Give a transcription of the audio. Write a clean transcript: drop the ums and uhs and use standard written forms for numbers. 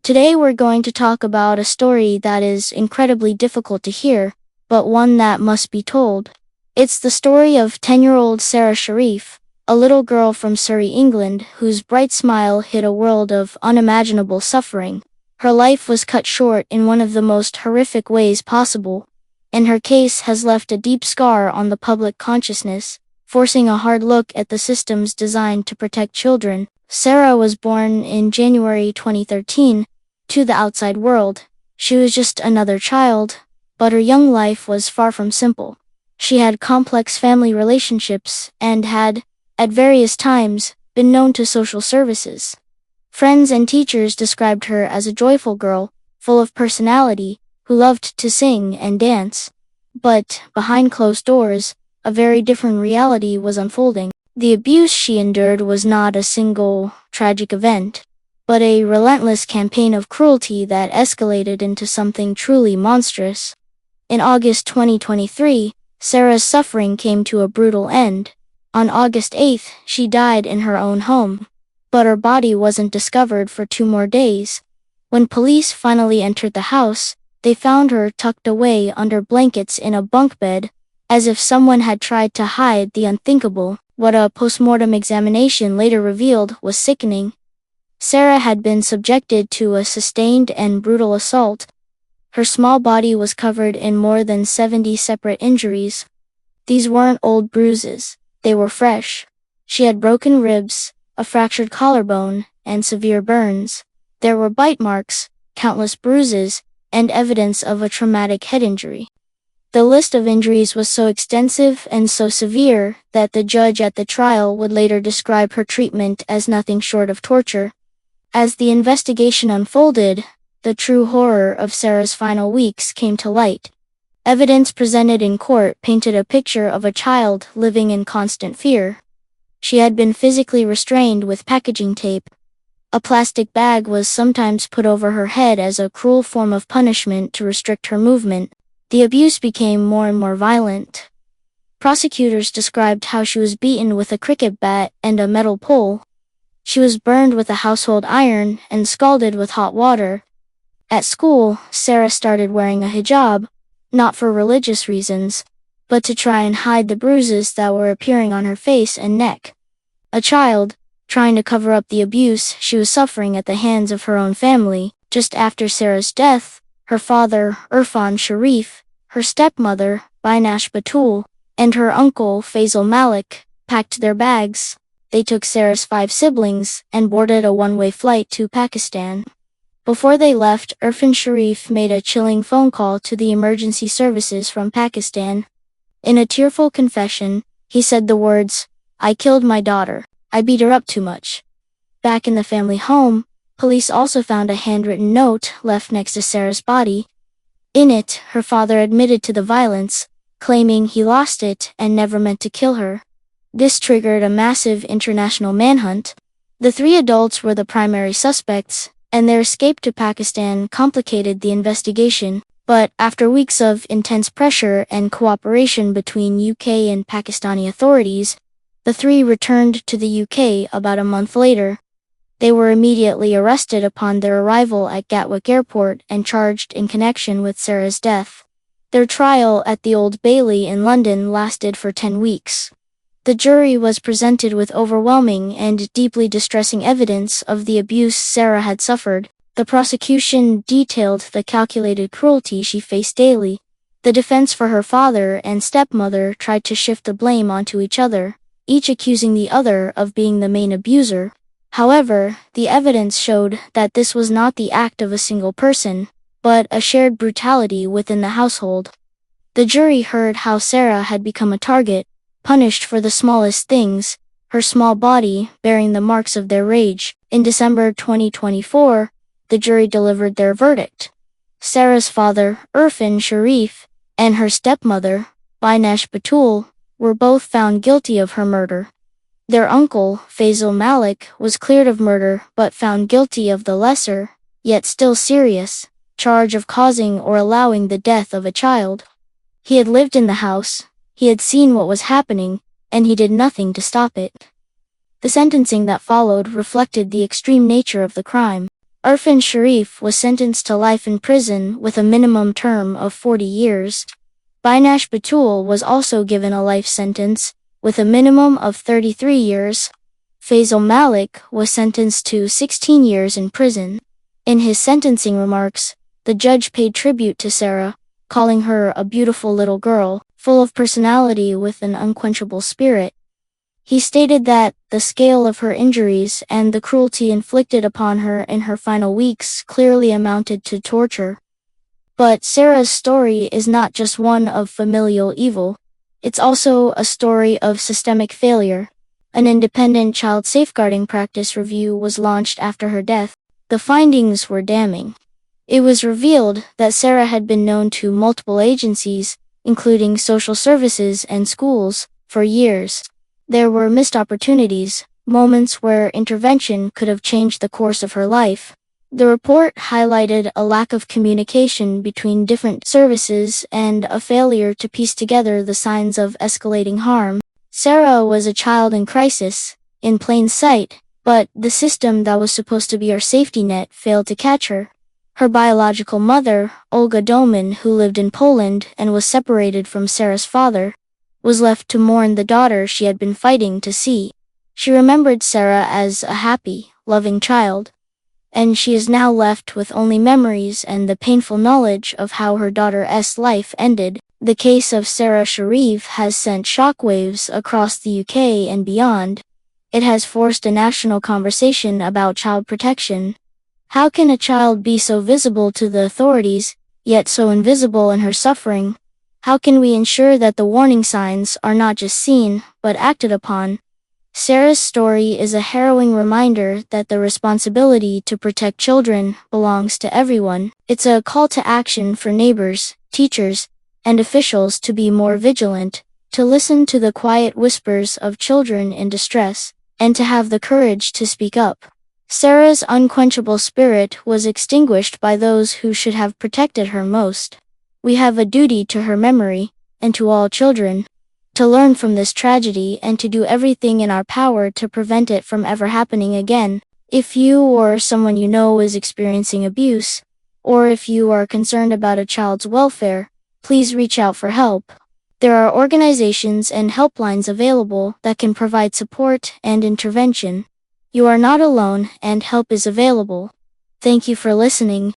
Today we're going to talk about a story that is incredibly difficult to hear, but one that must be told. It's the story of 10-year-old Sara Sharif, a little girl from Surrey, England, whose bright smile hid a world of unimaginable suffering. Her life was cut short in one of the most horrific ways possible, and her case has left a deep scar on the public consciousness, forcing a hard look at the systems designed to protect children. Sara was born in January 2013, to the outside world. She was just another child, but her young life was far from simple. She had complex family relationships and had, at various times, been known to social services. Friends and teachers described her as a joyful girl, full of personality, who loved to sing and dance. But, behind closed doors, a very different reality was unfolding. The abuse she endured was not a single, tragic event, but a relentless campaign of cruelty that escalated into something truly monstrous. In August 2023, Sara's suffering came to a brutal end. On August 8th, she died in her own home. But her body wasn't discovered for 2 more days. When police finally entered the house, they found her tucked away under blankets in a bunk bed, as if someone had tried to hide the unthinkable. What a postmortem examination later revealed was sickening. Sara had been subjected to a sustained and brutal assault. Her small body was covered in more than 70 separate injuries. These weren't old bruises, they were fresh. She had broken ribs, a fractured collarbone, and severe burns. There were bite marks, countless bruises, and evidence of a traumatic head injury. The list of injuries was so extensive and so severe that the judge at the trial would later describe her treatment as nothing short of torture. As the investigation unfolded, the true horror of Sara's final weeks came to light. Evidence presented in court painted a picture of a child living in constant fear. She had been physically restrained with packaging tape. A plastic bag was sometimes put over her head as a cruel form of punishment to restrict her movement. The abuse became more and more violent. Prosecutors described how she was beaten with a cricket bat and a metal pole. She was burned with a household iron and scalded with hot water. At school, Sara started wearing a hijab, not for religious reasons, but to try and hide the bruises that were appearing on her face and neck. A child, trying to cover up the abuse she was suffering at the hands of her own family. Just after Sara's death, her father, Irfan Sharif, her stepmother, Bainash Batul, and her uncle, Faisal Malik, packed their bags. They took Sara's 5 siblings and boarded a one-way flight to Pakistan. Before they left, Irfan Sharif made a chilling phone call to the emergency services from Pakistan. In a tearful confession, he said the words, "I killed my daughter. I beat her up too much." Back in the family home, police also found a handwritten note left next to Sara's body. In it, her father admitted to the violence, claiming he lost it and never meant to kill her. This triggered a massive international manhunt. The 3 adults were the primary suspects, and their escape to Pakistan complicated the investigation. But after weeks of intense pressure and cooperation between UK and Pakistani authorities, the 3 returned to the UK about a month later. They were immediately arrested upon their arrival at Gatwick Airport and charged in connection with Sara's death. Their trial at the Old Bailey in London lasted for 10 weeks. The jury was presented with overwhelming and deeply distressing evidence of the abuse Sara had suffered. The prosecution detailed the calculated cruelty she faced daily. The defense for her father and stepmother tried to shift the blame onto each other, each accusing the other of being the main abuser. However, the evidence showed that this was not the act of a single person, but a shared brutality within the household. The jury heard how Sara had become a target, punished for the smallest things, her small body bearing the marks of their rage. In December 2024, the jury delivered their verdict. Sara's father, Irfan Sharif, and her stepmother, Bainash Batul, were both found guilty of her murder. Their uncle, Faisal Malik, was cleared of murder but found guilty of the lesser, yet still serious, charge of causing or allowing the death of a child. He had lived in the house, he had seen what was happening, and he did nothing to stop it. The sentencing that followed reflected the extreme nature of the crime. Irfan Sharif was sentenced to life in prison with a minimum term of 40 years. Binash Batul was also given a life sentence, with a minimum of 33 years. Faisal Malik was sentenced to 16 years in prison. In his sentencing remarks, the judge paid tribute to Sara, calling her a beautiful little girl, full of personality with an unquenchable spirit. He stated that the scale of her injuries and the cruelty inflicted upon her in her final weeks clearly amounted to torture. But Sara's story is not just one of familial evil. It's also a story of systemic failure. An independent child safeguarding practice review was launched after her death. The findings were damning. It was revealed that Sara had been known to multiple agencies, including social services and schools, for years. There were missed opportunities, moments where intervention could have changed the course of her life. The report highlighted a lack of communication between different services and a failure to piece together the signs of escalating harm. Sara was a child in crisis, in plain sight, but the system that was supposed to be her safety net failed to catch her. Her biological mother, Olga Domin, who lived in Poland and was separated from Sara's father, was left to mourn the daughter she had been fighting to see. She remembered Sara as a happy, loving child, and she is now left with only memories and the painful knowledge of how her daughter's life ended. The case of Sara Sharif has sent shockwaves across the UK and beyond. It has forced a national conversation about child protection. How can a child be so visible to the authorities, yet so invisible in her suffering? How can we ensure that the warning signs are not just seen, but acted upon? Sara's story is a harrowing reminder that the responsibility to protect children belongs to everyone. It's a call to action for neighbors, teachers, and officials to be more vigilant, to listen to the quiet whispers of children in distress, and to have the courage to speak up. Sara's unquenchable spirit was extinguished by those who should have protected her most. We have a duty to her memory, and to all children, to learn from this tragedy and to do everything in our power to prevent it from ever happening again. If you or someone you know is experiencing abuse, or if you are concerned about a child's welfare, please reach out for help. There are organizations and helplines available that can provide support and intervention. You are not alone, and help is available. Thank you for listening.